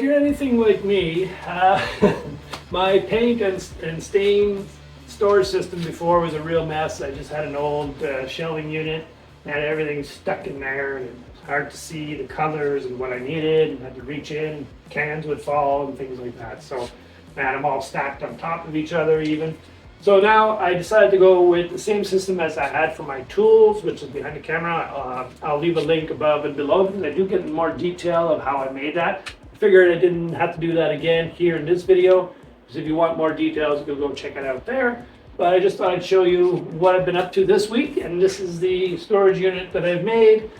you're anything like me, my paint and stain storage system before was a real mess. I just had an old shelving unit, had everything stuck in there, and it was hard to see the colors and what I needed, and had to reach in, cans would fall and things like that. So, man, I'm all stacked on top of each other even. So now I decided to go with the same system as I had for my tools, which is behind the camera. I'll leave a link above and below because I do get in more detail of how I made that. I figured I didn't have to do that again here in this video, because if you want more details, you can go check it out there. But I just thought I'd show you what I've been up to this week, and this is the storage unit that I've made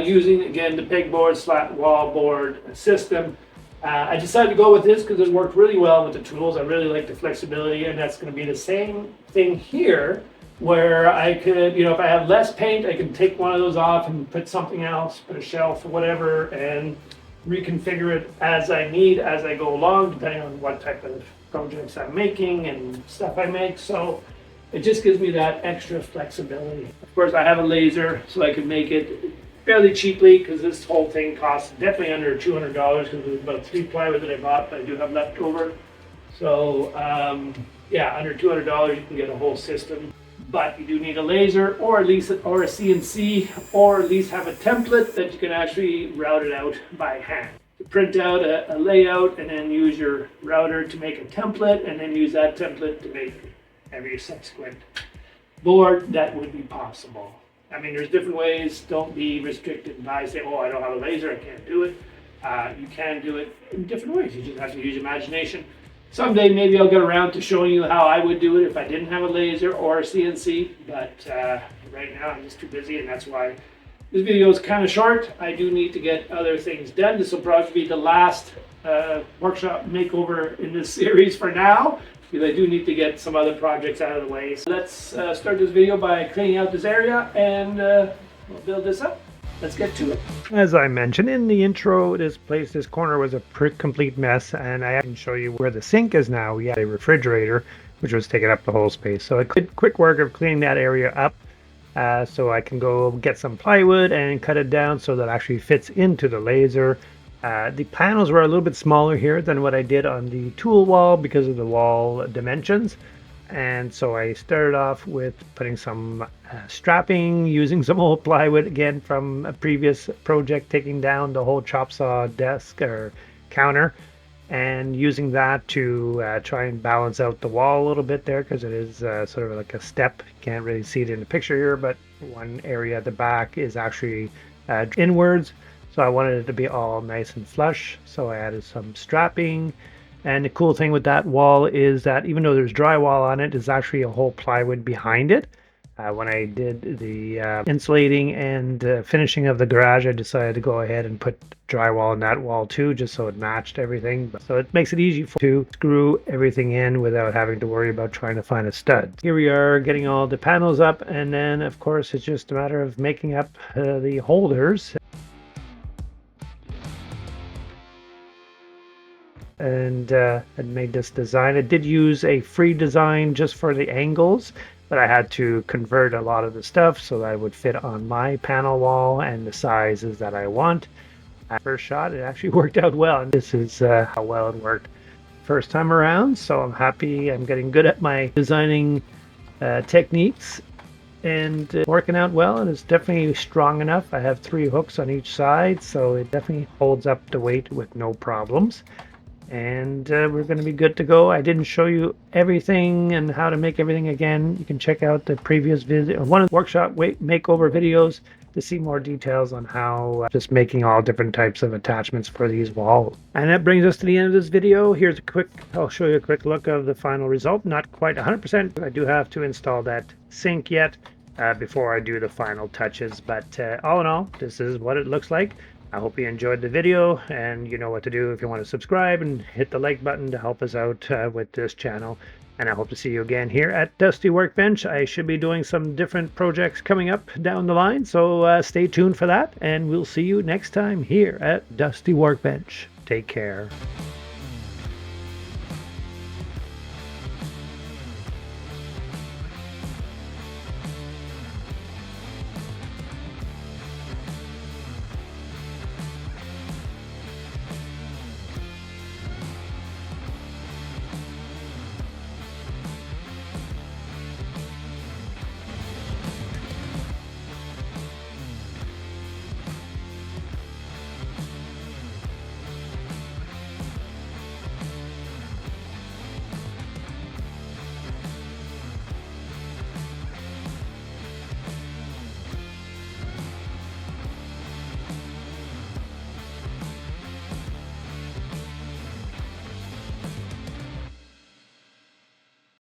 using, again, the pegboard slat wall board system. I decided to go with this because it worked really well with the tools. I really like the flexibility, and that's going to be the same thing here, where I could, if I have less paint, I can take one of those off and put something else, put a shelf or whatever, and reconfigure it as I need, as I go along, depending on what type of projects I'm making and stuff I make. So it just gives me that extra flexibility. Of course, I have a laser, so I can make it fairly cheaply, because this whole thing costs definitely under $200, because it was about 3 plywood that I bought, but I do have left over. So yeah, under $200 you can get a whole system, but you do need a laser, or at least a CNC, or at least have a template that you can actually route it out by hand. You print out a layout and then use your router to make a template, and then use that template to make every subsequent board that would be possible. I mean, there's different ways. Don't be restricted by saying, oh, I don't have a laser, I can't do it. You can do it in different ways. You just have to use imagination. Someday, maybe I'll get around to showing you how I would do it if I didn't have a laser or a CNC. But right now, I'm just too busy, and that's why this video is kind of short. I do need to get other things done. This will probably be the last workshop makeover in this series for now, because I do need to get some other projects out of the way. So let's start this video by cleaning out this area, and we'll build this up. Let's get to it. As I mentioned in the intro, this corner was a complete mess, and I can show you where the sink is now. We had a refrigerator, which was taking up the whole space. So I did quick work of cleaning that area up, so I can go get some plywood and cut it down so that it actually fits into the laser. The panels were a little bit smaller here than what I did on the tool wall because of the wall dimensions, and so I started off with putting some strapping, using some old plywood again from a previous project, taking down the whole chop saw desk or counter, and using that to try and balance out the wall a little bit there, because it is sort of like a step. You can't really see it in the picture here, but one area at the back is actually inwards. So I wanted it to be all nice and flush, so I added some strapping. And the cool thing with that wall is that even though there's drywall on it, there's actually a whole plywood behind it. When I did the insulating and finishing of the garage, I decided to go ahead and put drywall on that wall too, just so it matched everything. So it makes it easy to screw everything in without having to worry about trying to find a stud. Here we are getting all the panels up, and then of course it's just a matter of making up the holders. And I made this design. I did use a free design just for the angles, but I had to convert a lot of the stuff so that it would fit on my panel wall and the sizes that I want. At first shot, it actually worked out well, and this is how well it worked first time around. So I'm happy. I'm getting good at my designing techniques, and working out well, and it's definitely strong enough. I have 3 hooks on each side, so it definitely holds up the weight with no problems. And we're going to be good to go. I didn't show you everything and how to make everything again. You can check out the previous video, one of the workshop makeover videos, to see more details on how just making all different types of attachments for these walls. And that brings us to the end of this video. Here's I'll show you a quick look of the final result. Not quite 100%. I do have to install that sink yet before I do the final touches. But all in all, this is what it looks like. I hope you enjoyed the video, and you know what to do if you want to subscribe and hit the like button to help us out with this channel. And I hope to see you again here at Dusty Workbench. I should be doing some different projects coming up down the line, so stay tuned for that, and we'll see you next time here at Dusty Workbench. Take care.